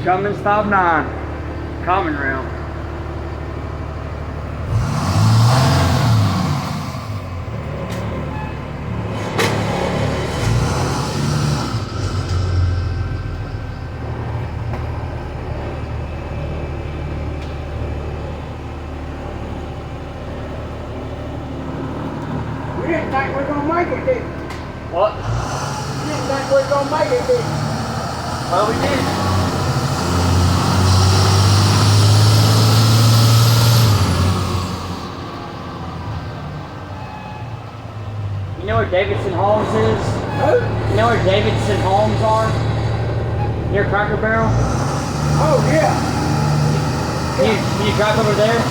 Cummins 5.9, common rail. We didn't think we were gonna make it, did we? What? We didn't think we were gonna make it, did we? Well, we did. You know where Davidson Homes is? Who? You know where Davidson Homes are? Near Cracker Barrel? Oh, yeah. Can you drive over there?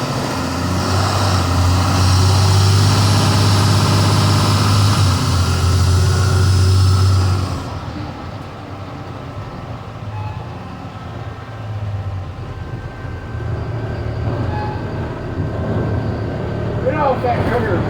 Get off that curve.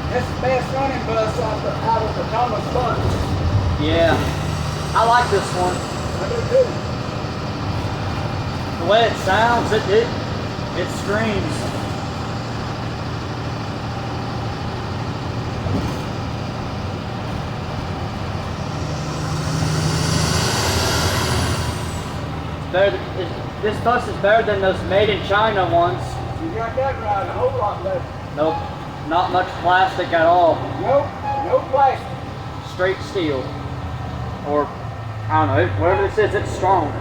That's the best running bus out of the Thomas bunch. Yeah. I like this one. I do too. The way it sounds, it screams. This bus is better than those made in China ones. You got that right, a whole lot better. Nope, not much plastic at all. Nope, no plastic. Straight steel. Or, I don't know, whatever this is, it's strong.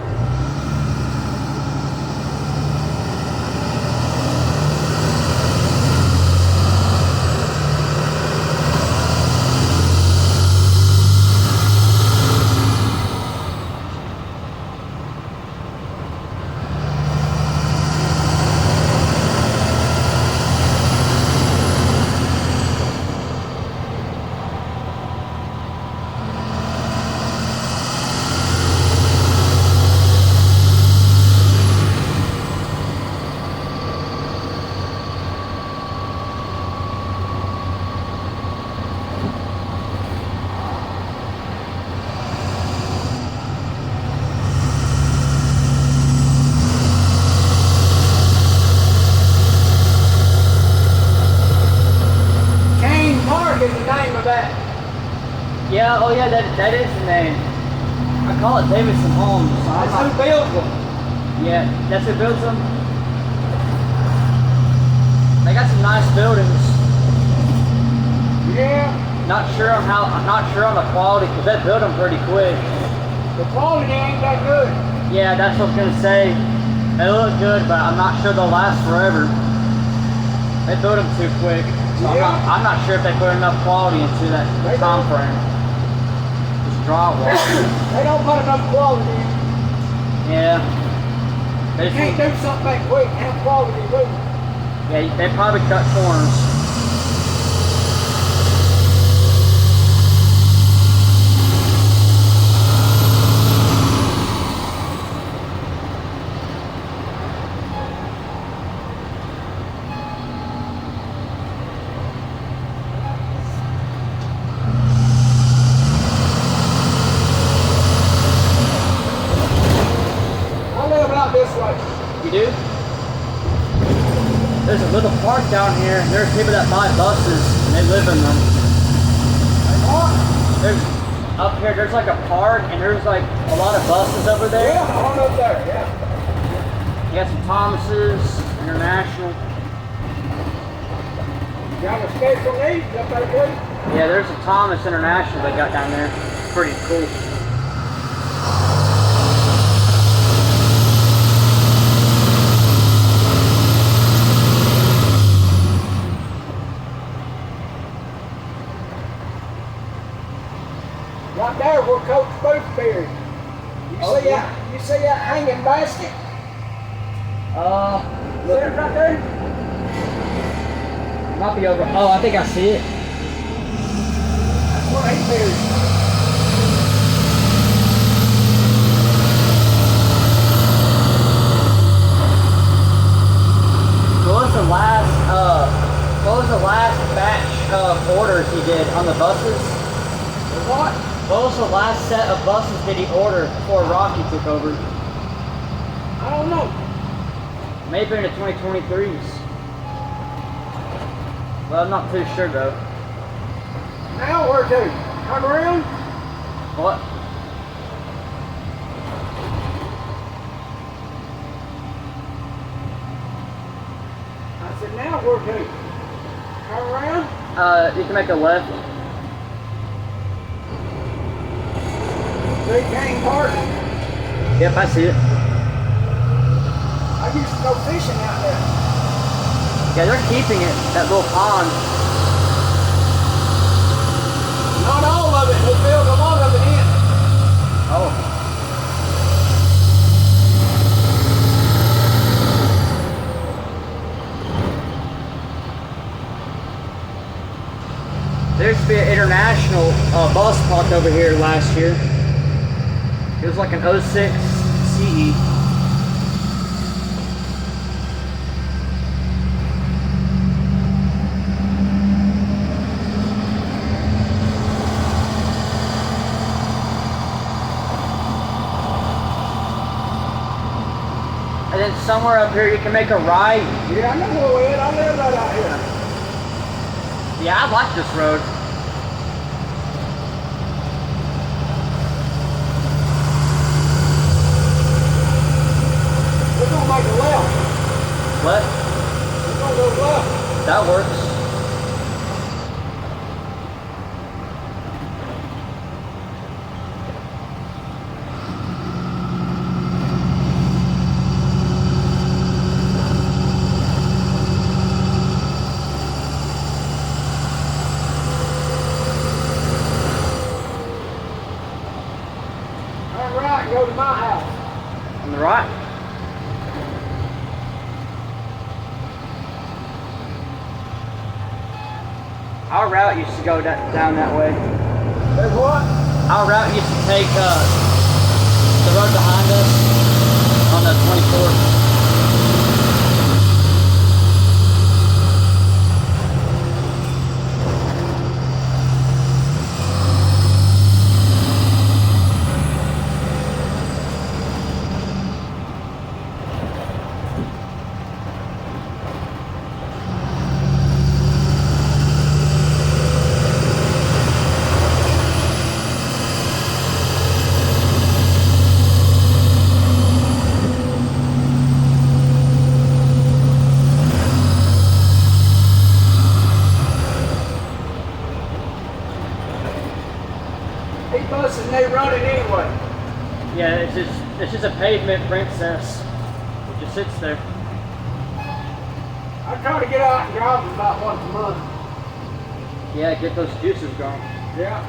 Is the name of that? Yeah, oh yeah, that is the name. I call it Davidson Homes. That's who builds them. Yeah, that's who builds them. They got some nice buildings. Yeah. I'm not sure on the quality because they build them pretty quick. The quality ain't that good. Yeah, that's what I was gonna say. They look good, but I'm not sure they'll last forever. They build them too quick. So Yeah. I'm not sure if they put enough quality into that time frame. Just drywall. They don't put enough quality in. Yeah. They You can't do something that quick and have quality moving. Yeah, they probably cut corners. This way. You do? There's a little park down here, and there's people that buy buses, and they live in them. There's, up here, there's like a park, and there's like a lot of buses over there. Yeah, on up there, yeah. You got some Thomas's, International. You got a special needs up there too? Yeah, there's a Thomas International they got down there. Pretty cool. Right there where Coach Booth buried. Oh, yeah. You see that hanging basket? See it right there? Might be over. Oh, I think I see it. That's where he buried. What was the last batch of orders he did on the buses? What? What was the last set of buses did he order before Rocky took over? I don't know. Maybe in the 2023s. Well, I'm not too sure though. Now where to? Turn around? What? I said, now where to? Turn around? You can make a left. Big Game Park. Yep, I see it. I used to go fishing out there. Yeah, they're keeping it, that little pond. Not all of it. They built a lot of it in. Oh. There used to be an international bus parked over here last year. It was like an 06 CE. And then somewhere up here you can make a right. Yeah, I know where it. I live right out here. Yeah, I like this road. We're gonna make a left. What? We're gonna go left. That works. Turn right and go to my house. On the right. Our route used to go down that way. Say what? Our route used to take the road behind us on the 24th. These buses, they run it anyway. Yeah, it's just a pavement princess. It just sits there. I try to get out and drive them about once a month. Yeah, get those juices going. Yeah.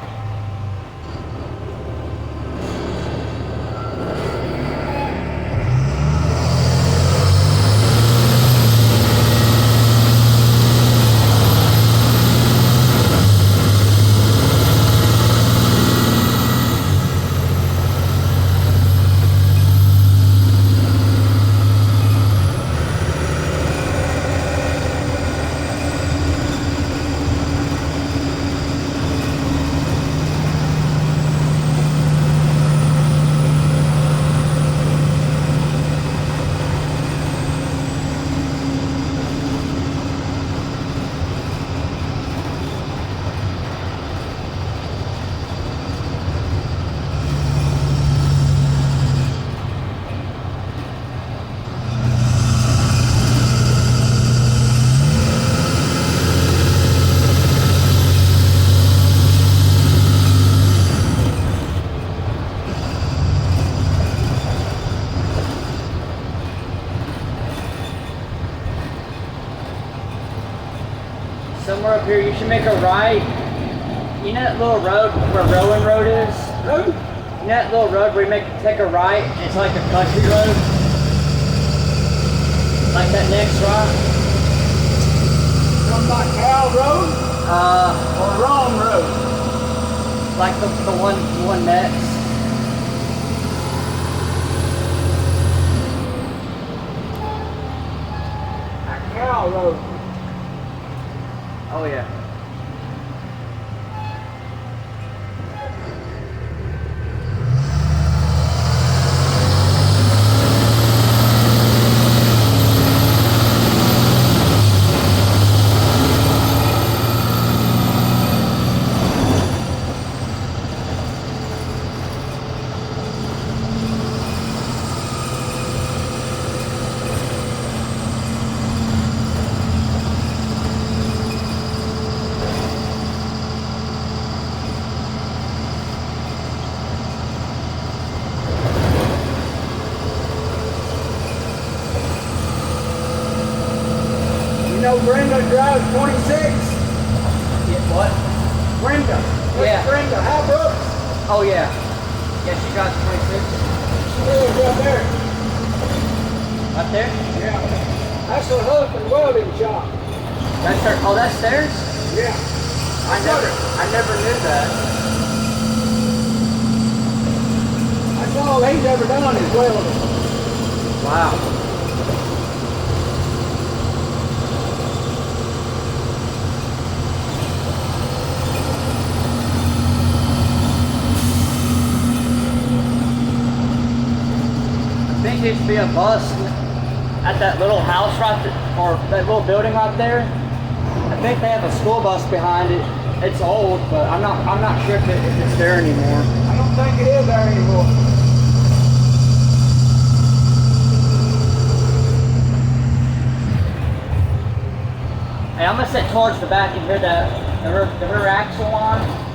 Somewhere up here, you should make a right. You know that little road where Rowan Road is? Who? You know that little road where you take a right and it's like a country road? Like that next right? Come by Cal Road or Wrong Road? Like the one next. Cal Road. Oh yeah. You know Brenda drives 26? Yeah, what? Brenda. Yeah. Brenda. How Brooks? Oh yeah. Yeah, she drives 26. She lives right there. Right there? Yeah. That's her husband's welding shop. That's her. Oh, that's theirs? Yeah. I never knew that. That's all he's ever done is welding. Wow. I think there used to be a bus at that little house right there, or that little building right there. I think they have a school bus behind it. It's old, but I'm not sure if it's there anymore. I don't think it is there anymore. Hey, I'm gonna sit towards the back and hear the her axle on.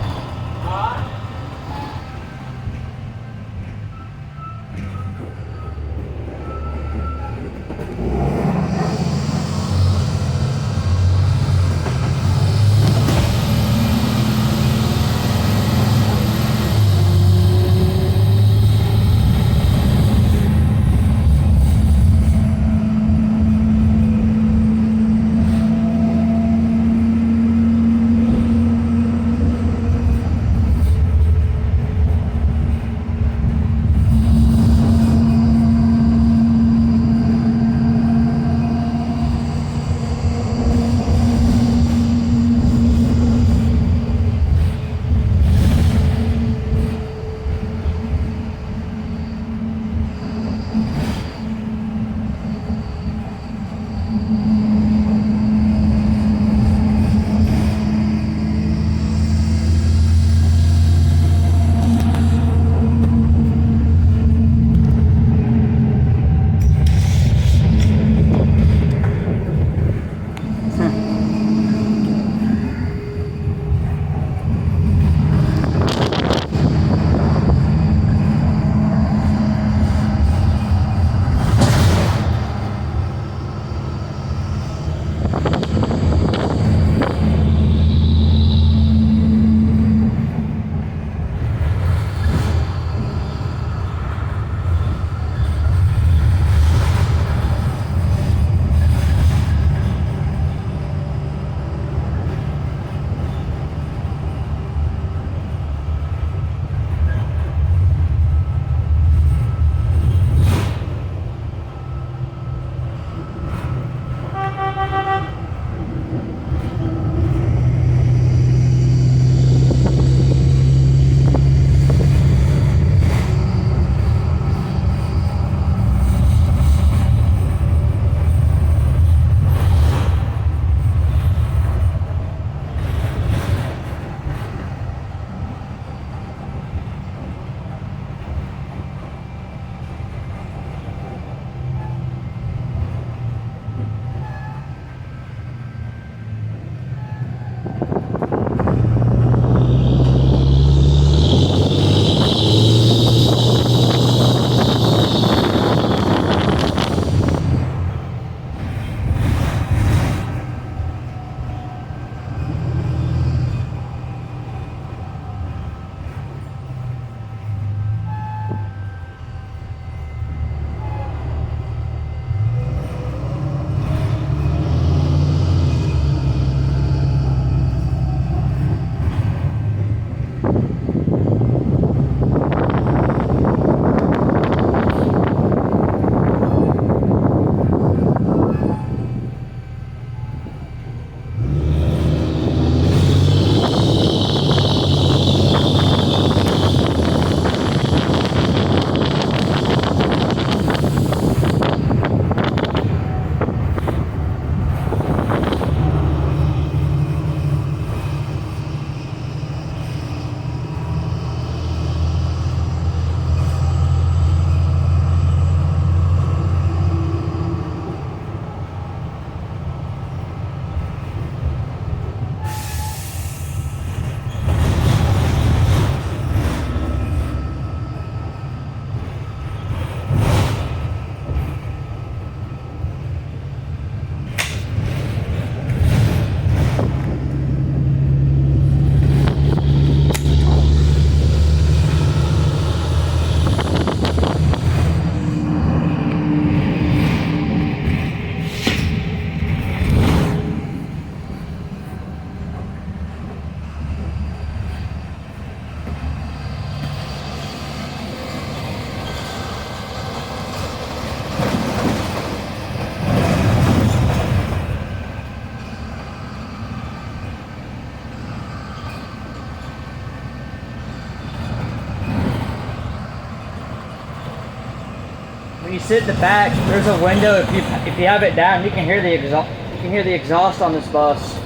you sit in the back, there's a window. If you have it down, you can hear the exhaust. You can hear the exhaust on this bus.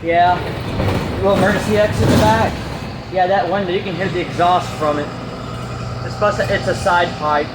Yeah. Little emergency exit in the back. Yeah, that window, you can hear the exhaust from it. This bus, it's a side pipe.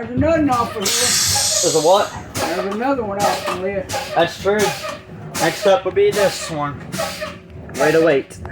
There's another one off the list. There's a what? There's another one off the list. That's true. Next up will be this one. Way to wait.